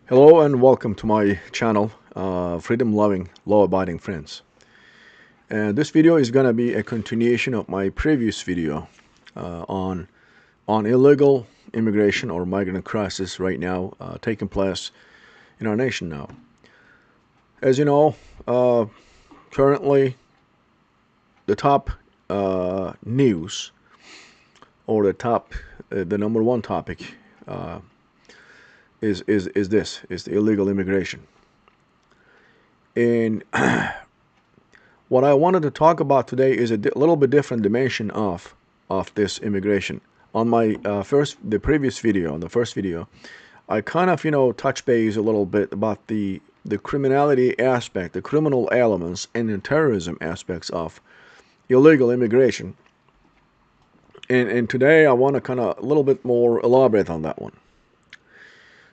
Hello and welcome to my channel, freedom-loving, law-abiding friends. And this video is going to be a continuation of my previous video on illegal immigration or migrant crisis right now taking place in our nation now. As you know, currently the top news or the number one topic is the illegal immigration. And what I wanted to talk about today is a little bit different dimension of this immigration. On my the previous video, on the first video, I kind of touch base a little bit about the criminality aspect, the criminal elements, and the terrorism aspects of illegal immigration. And today I want to kind of a little bit more elaborate on that one.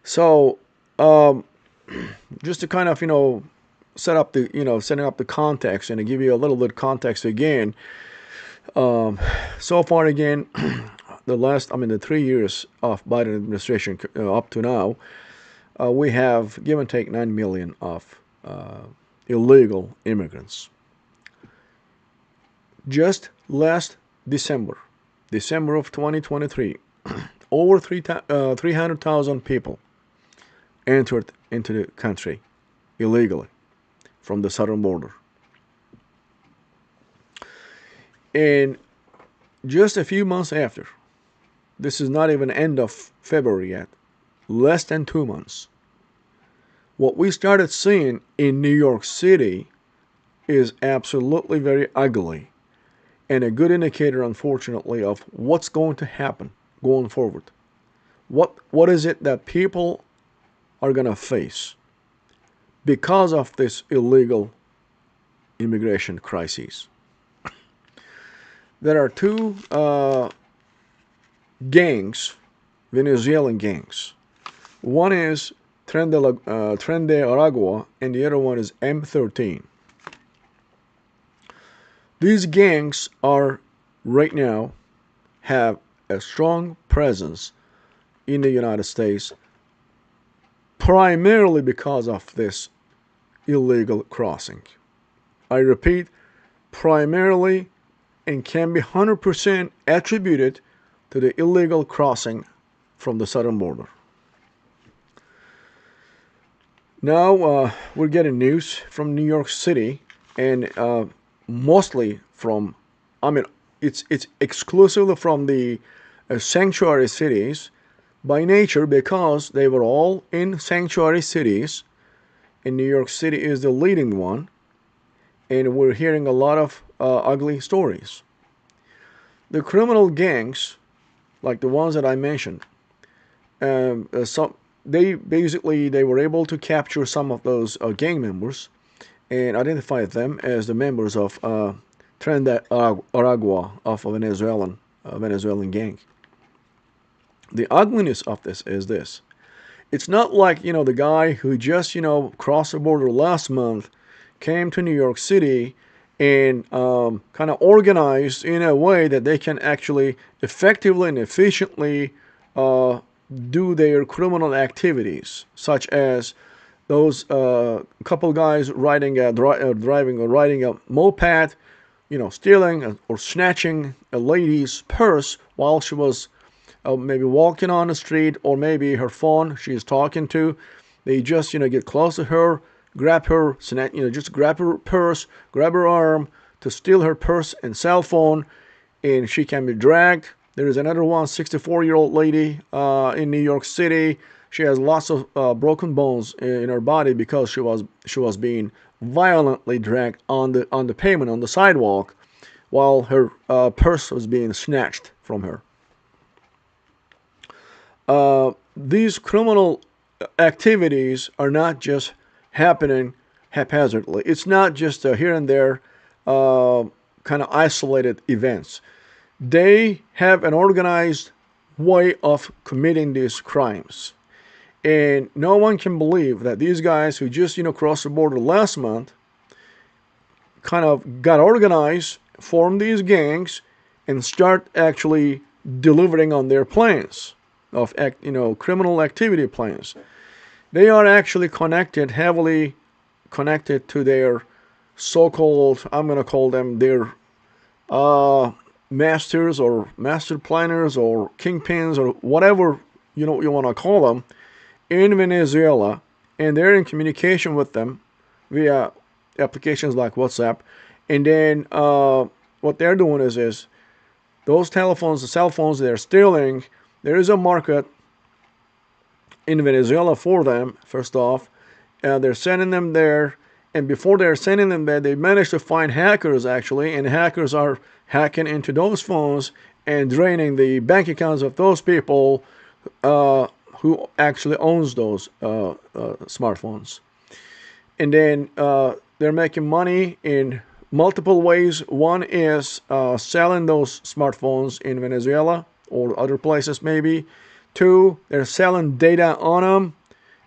So just to kind of setting up the context and to give you a little bit of context again. So far again, the 3 years of Biden administration up to now, we have give and take 9 million of illegal immigrants. Just last December of 2023, over 300,000 people entered into the country illegally from the southern border. And just a few months after, this is not even end of February yet, less than 2 months, what we started seeing in New York City is absolutely very ugly and a good indicator, unfortunately, of what's going to happen going forward. What is it that people are going to face because of this illegal immigration crisis? There are two gangs, Venezuelan gangs. One is Tren de Aragua, and the other one is M13. These gangs are right now have a strong presence in the United States, primarily because of this illegal crossing. I repeat, primarily, and can be 100% attributed to the illegal crossing from the southern border. Now we're getting news from New York City, and mostly from, it's exclusively from the sanctuary cities by nature, because they were all in sanctuary cities, and New York City is the leading one, and we're hearing a lot of ugly stories. The criminal gangs, like the ones that I mentioned, they were able to capture some of those gang members and identify them as the members of Tren de Aragua, of a Venezuelan gang. The ugliness of this is this. It's not like, the guy who just, crossed the border last month, came to New York City and kind of organized in a way that they can actually effectively and efficiently do their criminal activities, such as those couple guys driving or riding a moped, stealing or snatching a lady's purse while she was maybe walking on the street, or maybe her phone she's talking to. They just get close to her, grab her, just grab her purse, grab her arm to steal her purse and cell phone, and she can be dragged. There is another one, 64-year-old lady in New York City. She has lots of broken bones in her body because she was being violently dragged on the pavement, on the sidewalk, while her purse was being snatched from her. These criminal activities are not just happening haphazardly. It's not just here and there kind of isolated events. They have an organized way of committing these crimes. And no one can believe that these guys who just, crossed the border last month kind of got organized, formed these gangs, and start actually delivering on their plans of criminal activity plans. they are actually connected, heavily connected to their so-called, I'm going to call them their masters or master planners or kingpins or whatever you want to call them in Venezuela, and they're in communication with them via applications like WhatsApp. And then what they're doing is those telephones, the cell phones they're stealing, there is a market in Venezuela for them. First off, they're sending them there, and before they're sending them there, they managed to find hackers actually, and hackers are hacking into those phones and draining the bank accounts of those people who actually owns those smartphones. And then they're making money in multiple ways. One is selling those smartphones in Venezuela or other places maybe. Two, they're selling data on them.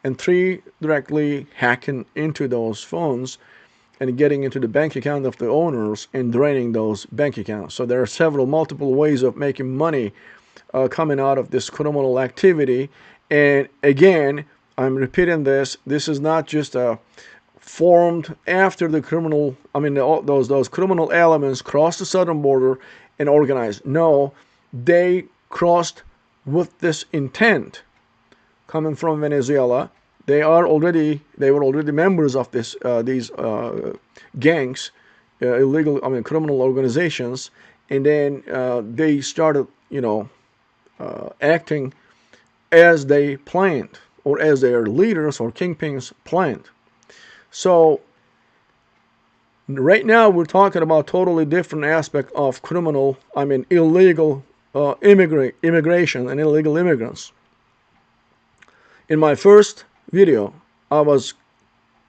And three, directly hacking into those phones and getting into the bank account of the owners and draining those bank accounts. So there are multiple ways of making money coming out of this criminal activity. And again, I'm repeating this. This is not just formed after the criminal. I mean, those criminal elements crossed the southern border and organized. No, they crossed with this intent. Coming from Venezuela, they were already members of these gangs, criminal organizations, and then they started, acting as they planned, or as their leaders or kingpins planned. So right now we're talking about totally different aspect of illegal immigration and illegal immigrants. In my first video, I was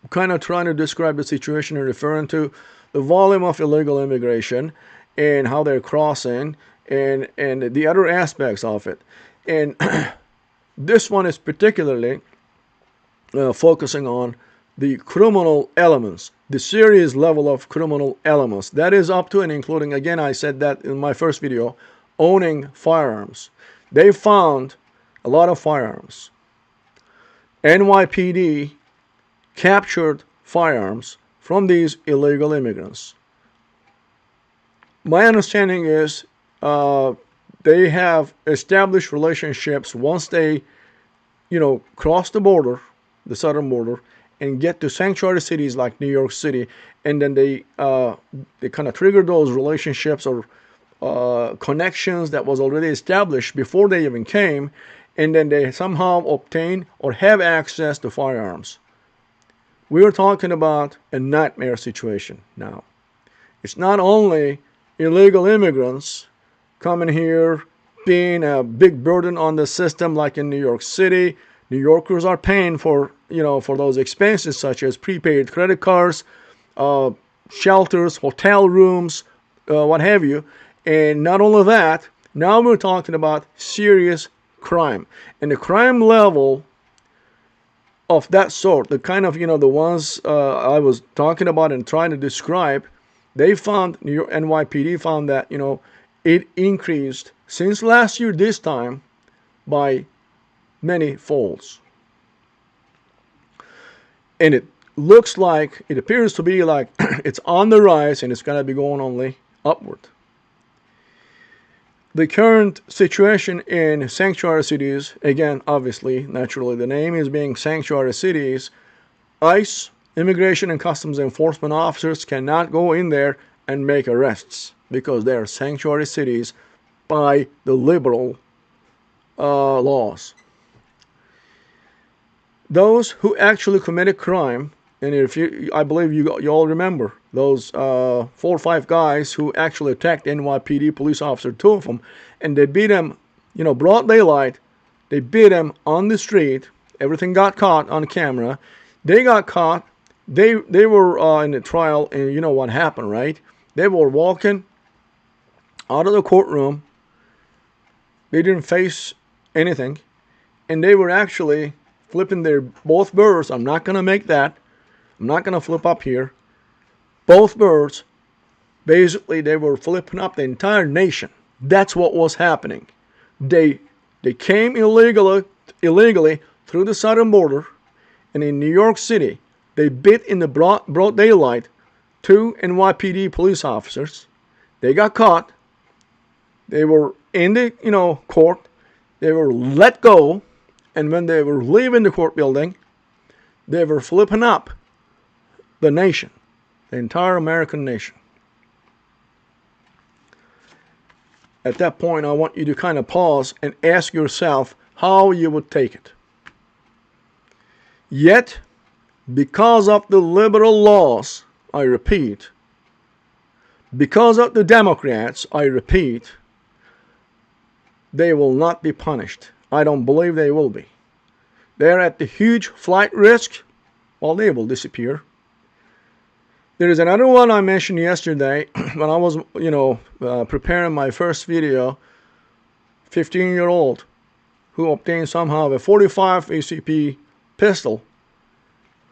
kind of trying to describe the situation and referring to the volume of illegal immigration and how they're crossing and the other aspects of it. And this one is particularly focusing on the criminal elements, the serious level of criminal elements. That is up to and including, again, I said that in my first video, owning firearms. They found a lot of firearms. NYPD captured firearms from these illegal immigrants. My understanding is they have established relationships once they, cross the border, the southern border, and get to sanctuary cities like New York City, and then they kind of trigger those relationships or connections that was already established before they even came, and then they somehow obtain or have access to firearms. We are talking about a nightmare situation now. It's not only illegal immigrants coming here, being a big burden on the system like in New York City. New Yorkers are paying for those expenses such as prepaid credit cards, shelters, hotel rooms, what have you. And not only that, now we're talking about serious crime. And the crime level of that sort, the kind of, the ones I was talking about and trying to describe, they found, New York NYPD found that, it increased since last year this time by many folds. And it appears to be like it's on the rise, and it's going to be going only upward. The current situation in sanctuary cities, again, obviously, naturally, the name is being sanctuary cities. ICE, Immigration and Customs Enforcement officers, cannot go in there and make arrests because they are sanctuary cities by the liberal laws. Those who actually committed crime, and I believe you all remember those 4 or 5 guys who actually attacked NYPD police officer, 2 of them, and they beat them, broad daylight. They beat them on the street. Everything got caught on camera. They got caught. They were in the trial, and you know what happened, right? They were walking out of the courtroom. They didn't face anything, and they were actually flipping their both birds. I'm not going to make that. I'm not going to flip up here. Both birds, basically, they were flipping up the entire nation. That's what was happening. They came illegally through the southern border, And in New York City, they beat in the broad daylight 2 NYPD police officers. They got caught. They were in the court. They were let go. And when they were leaving the court building, they were flipping up the nation, the entire American nation. At that point, I want you to kind of pause and ask yourself how you would take it. Yet, because of the liberal laws, I repeat, because of the Democrats, I repeat, they will not be punished. I don't believe they will be. They're at the huge flight risk. Well, they will disappear. There is another one I mentioned yesterday when I was, preparing my first video. 15-year-old who obtained somehow a 45 ACP pistol,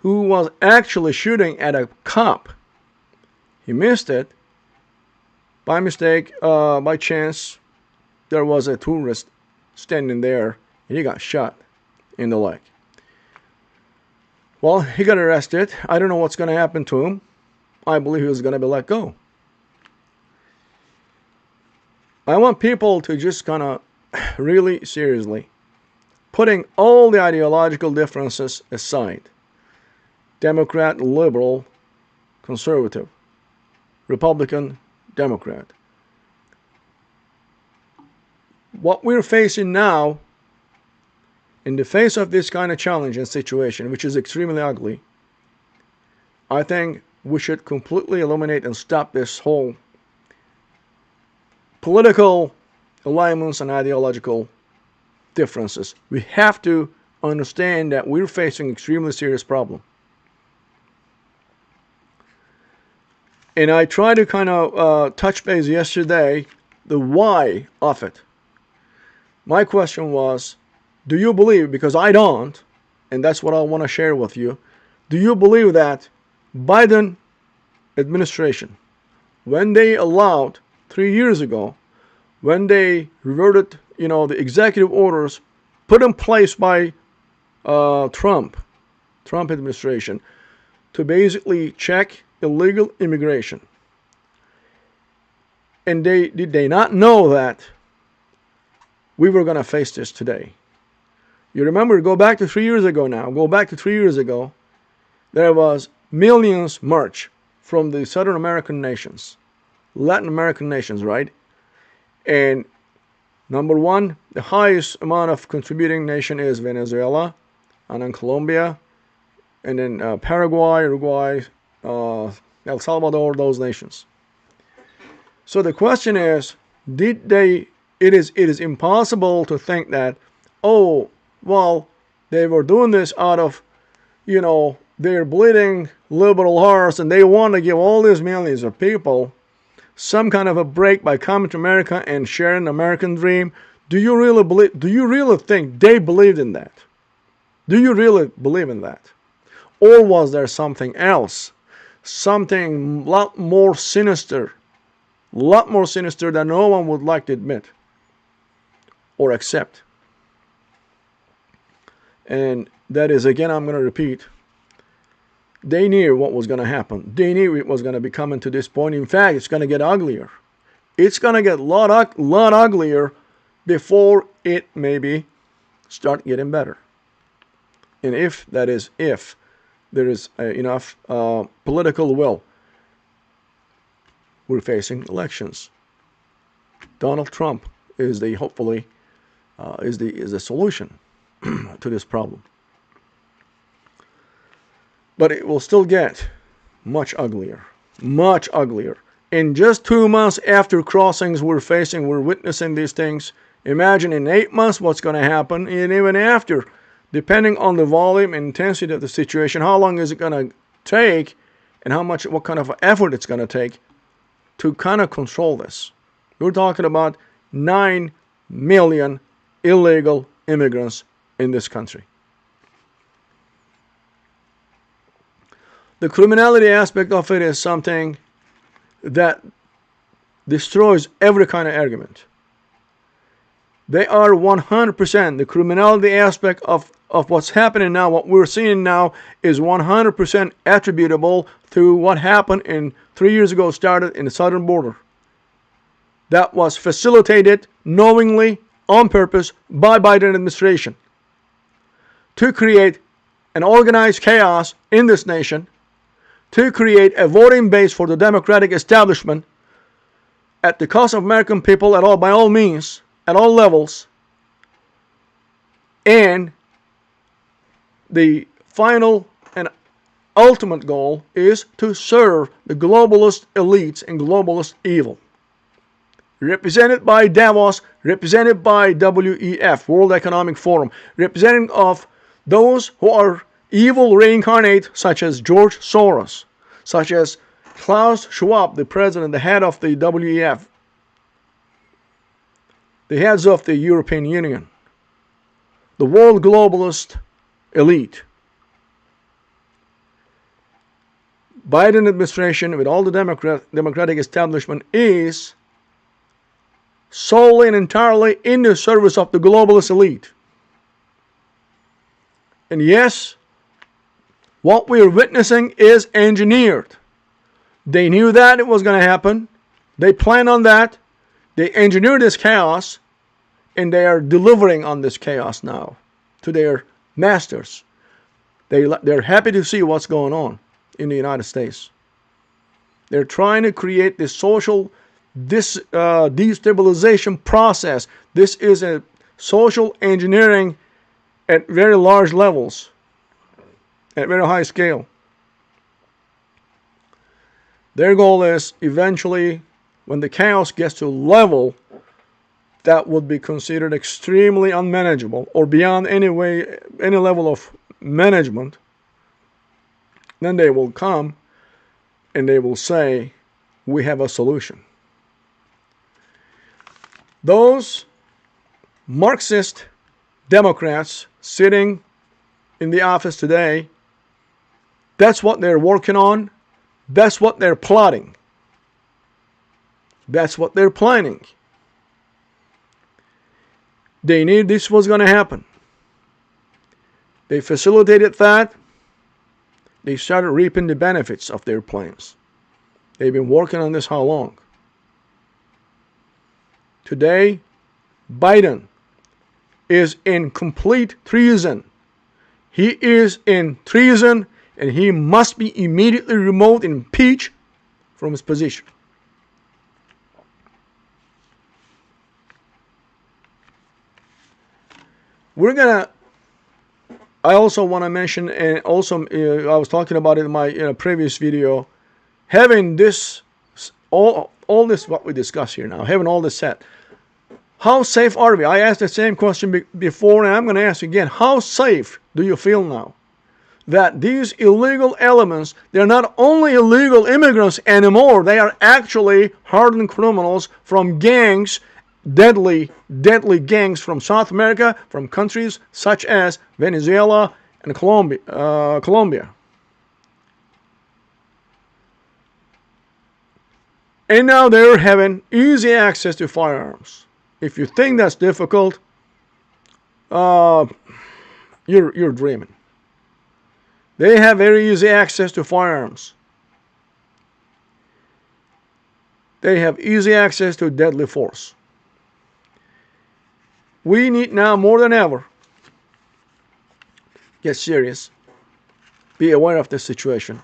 who was actually shooting at a cop. He missed it. By mistake, by chance, there was a tourist standing there, and he got shot in the leg. Well, he got arrested. I don't know what's going to happen to him. I believe he was going to be let go. I want people to just kind of really seriously, putting all the ideological differences aside, Democrat, liberal, conservative, Republican, Democrat. What we're facing now, in the face of this kind of challenge and situation, which is extremely ugly, I think we should completely eliminate and stop this whole political alignments and ideological differences. We have to understand that we're facing an extremely serious problem. And I tried to kind of touch base yesterday, the why of it. My question was, do you believe, because I don't, and that's what I want to share with you, do you believe that Biden administration, when they allowed 3 years ago, when they reverted, the executive orders put in place by Trump administration to basically check illegal immigration, and did they not know that we were going to face this today? You remember, go back to 3 years ago now. Go back to 3 years ago. There was millions march from the Southern American nations, Latin American nations, right? And number one, the highest amount of contributing nation is Venezuela, and then Colombia, and then Paraguay, Uruguay, El Salvador, those nations. So the question is, did they? It is impossible to think that, oh, well, they were doing this out of, their bleeding liberal hearts, and they want to give all these millions of people some kind of a break by coming to America and sharing the American dream. Do you really think they believed in that? Do you really believe in that? Or was there something else? Something a lot more sinister that no one would like to admit or accept. And that is, again, I'm going to repeat, they knew what was going to happen. They knew it was going to be coming to this point. In fact, it's going to get uglier. It's going to get a lot uglier before it maybe start getting better. And if there is enough political will, we're facing elections. Donald Trump is hopefully the solution to this problem. But it will still get much uglier. In just 2 months after crossings we're witnessing these things. Imagine in 8 months what's going to happen, and even after, depending on the volume and intensity of the situation, how long is it going to take, and what kind of effort it's going to take to kind of control this. We're talking about 9 million illegal immigrants in this country. The criminality aspect of it is something that destroys every kind of argument. They are 100%. The criminality aspect of what's happening now, what we're seeing now, is 100% attributable to what happened in 3 years ago, started in the southern border. That was facilitated knowingly, on purpose, by Biden administration to create an organized chaos in this nation, to create a voting base for the Democratic establishment at the cost of American people at all, by all means, at all levels. And the final and ultimate goal is to serve the globalist elites and globalist evil. Represented by Davos, represented by WEF, World Economic Forum, representing of those who are evil reincarnate, such as George Soros, such as Klaus Schwab, the president, the head of the WEF, the heads of the European Union, the world globalist elite. Biden administration, with all the Democratic establishment, is solely and entirely in the service of the globalist elite. And yes, what we are witnessing is engineered. They knew that it was going to happen. They planned on that. They engineered this chaos, and they are delivering on this chaos now to their masters. They're happy to see what's going on in the United States. They're trying to create this social destabilization process. This is a social engineering at very large levels, at very high scale. Their goal is eventually, when the chaos gets to a level that would be considered extremely unmanageable or beyond any level of management, then they will come and they will say, we have a solution. Those Marxist Democrats sitting in the office today, that's what they're working on. That's what they're plotting. That's what they're planning. They knew this was going to happen. They facilitated that. They started reaping the benefits of their plans. They've been working on this how long? Today, Biden is in complete treason. He is in treason, and he must be immediately removed and impeached from his position. I also want to mention, and also I was talking about it in my previous video, having this, all this what we discuss here now, having all this set. How safe are we? I asked the same question before, and I'm going to ask again. How safe do you feel now that these illegal elements, they're not only illegal immigrants anymore, they are actually hardened criminals from gangs, deadly gangs from South America, from countries such as Venezuela and Colombia. And now they're having easy access to firearms. If you think that's difficult, you're dreaming. They have very easy access to firearms. They have easy access to deadly force. We need now more than ever get serious, be aware of this situation,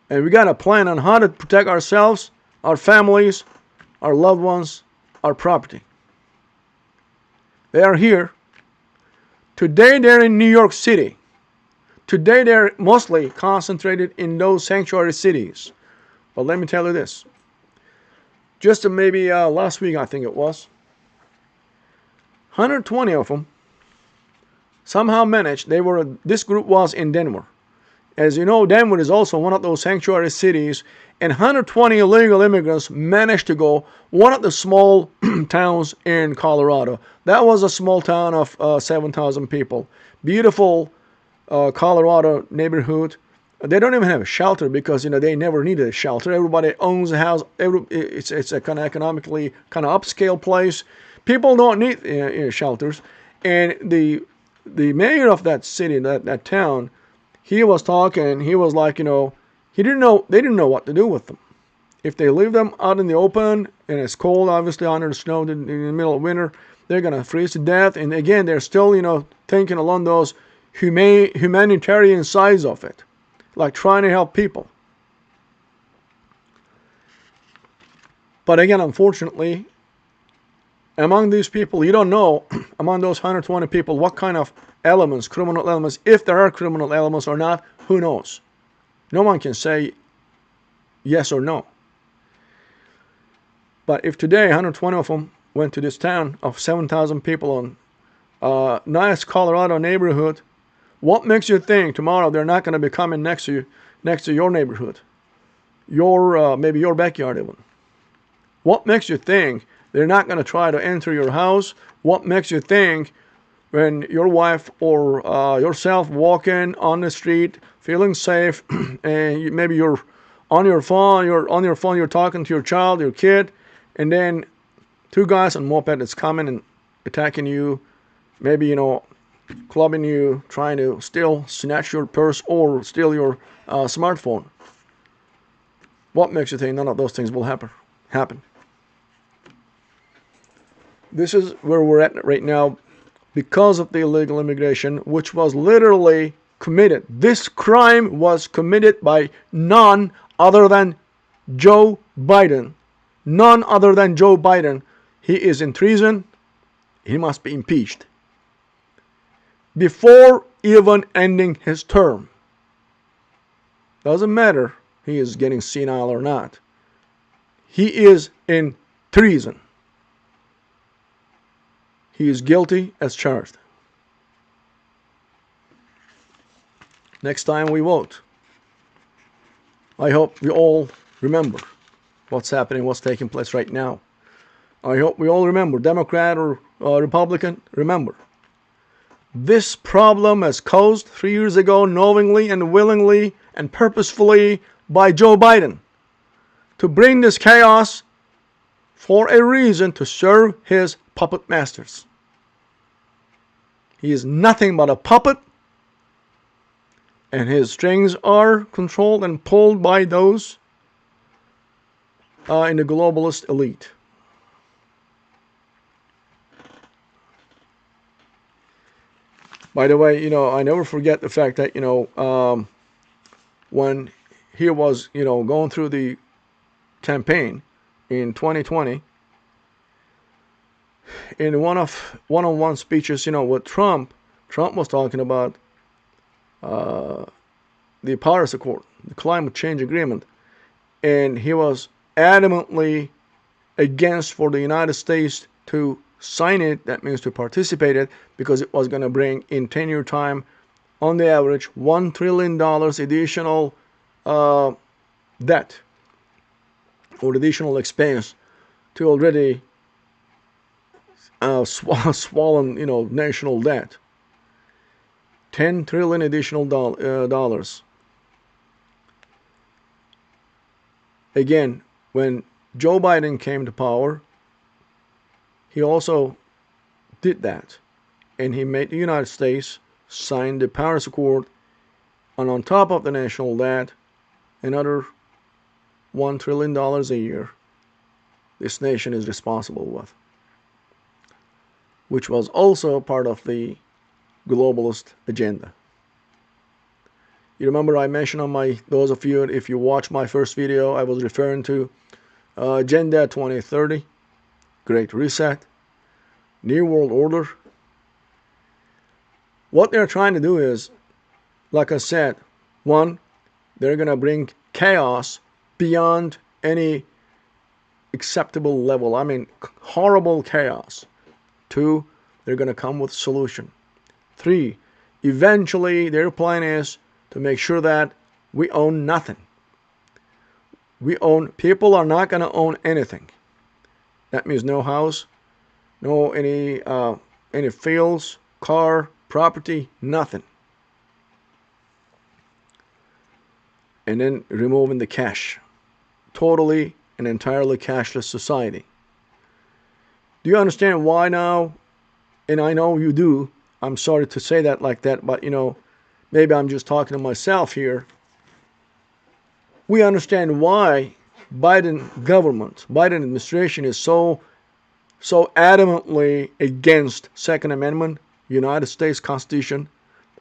and we got a plan on how to protect ourselves, our families, our loved ones, our property. They are here. Today they're in New York City. Today they're mostly concentrated in those sanctuary cities. But let me tell you this. Just maybe last week, I think it was, 120 of them somehow managed. This group was in Denver. As you know, Denver is also one of those sanctuary cities, and 120 illegal immigrants managed to go one of the small towns in Colorado. That was a small town of 7,000 people. Beautiful Colorado neighborhood. They don't even have a shelter because they never needed a shelter. Everybody owns a house. It's a kind of economically kind of upscale place. People don't need shelters. And the mayor of that city, that town, he was talking. He was like, he didn't know. They didn't know what to do with them. If they leave them out in the open and it's cold, obviously under the snow in the middle of winter, they're gonna freeze to death. And again, they're still, thinking along those humanitarian sides of it, like trying to help people. But again, unfortunately, among these people, you don't know, among those 120 people, what kind of elements, criminal elements, if there are criminal elements or not, who knows? No one can say yes or no. But if today 120 of them went to this town of 7,000 people in a nice Colorado neighborhood, what makes you think tomorrow they're not going to be coming next to your neighborhood, maybe your backyard even? What makes you think they're not going to try to enter your house? What makes you think when your wife or yourself walking on the street feeling safe and maybe you're on your phone, you're talking to your child, your kid, and then two guys on moped is coming and attacking you, maybe, clubbing you, trying to snatch your purse or steal your smartphone? What makes you think none of those things will happen? This is where we're at right now because of the illegal immigration, which was literally committed. This crime was committed by none other than Joe Biden. None other than Joe Biden. He is in treason. He must be impeached before even ending his term. Doesn't matter he is getting senile or not. He is in treason. He is guilty as charged. Next time we vote, I hope we all remember what's happening, what's taking place right now. I hope we all remember, Democrat or Republican, remember. This problem was caused 3 years ago knowingly and willingly and purposefully by Joe Biden to bring this chaos for a reason, to serve his puppet masters. He is nothing but a puppet, and his strings are controlled and pulled by those in the globalist elite. By the way, I never forget the fact that, when he was, going through the campaign in 2020, in one-on-one speeches, with Trump was talking about the Paris Accord, the climate change agreement, and he was adamantly against for the United States to sign it. That means to participate it, because it was going to bring in 10-year time, on the average, $1 trillion additional debt or additional expense to already swollen, national debt. 10 trillion additional dollars. Again, when Joe Biden came to power, he also did that, and he made the United States sign the Paris Accord, and on top of the national debt, another $1 trillion a year this nation is responsible with, which was also part of the globalist agenda. You remember I mentioned on those of you, if you watched my first video, I was referring to Agenda 2030, Great Reset, New World Order. What they're trying to do is, like I said, one, they're going to bring chaos beyond any acceptable level. I mean, horrible chaos. Two, they're going to come with a solution. Three, eventually their plan is to make sure that we own nothing. People are not going to own anything. That means no house, no any fields, car, property, nothing. And then removing the cash. Totally and entirely cashless society. Do you understand why now? And I know you do. I'm sorry to say that like that, but maybe I'm just talking to myself here. We understand why Biden administration is so adamantly against Second Amendment, United States Constitution,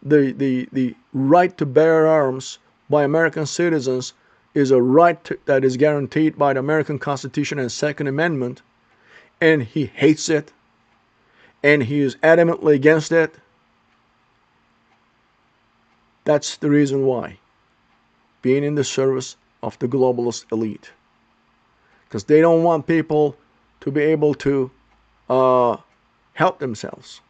the right to bear arms by American citizens is a right that is guaranteed by the American Constitution and Second Amendment, and he hates it, and he is adamantly against it. That's the reason why. Being in the service of the globalist elite. Because they don't want people to be able to help themselves.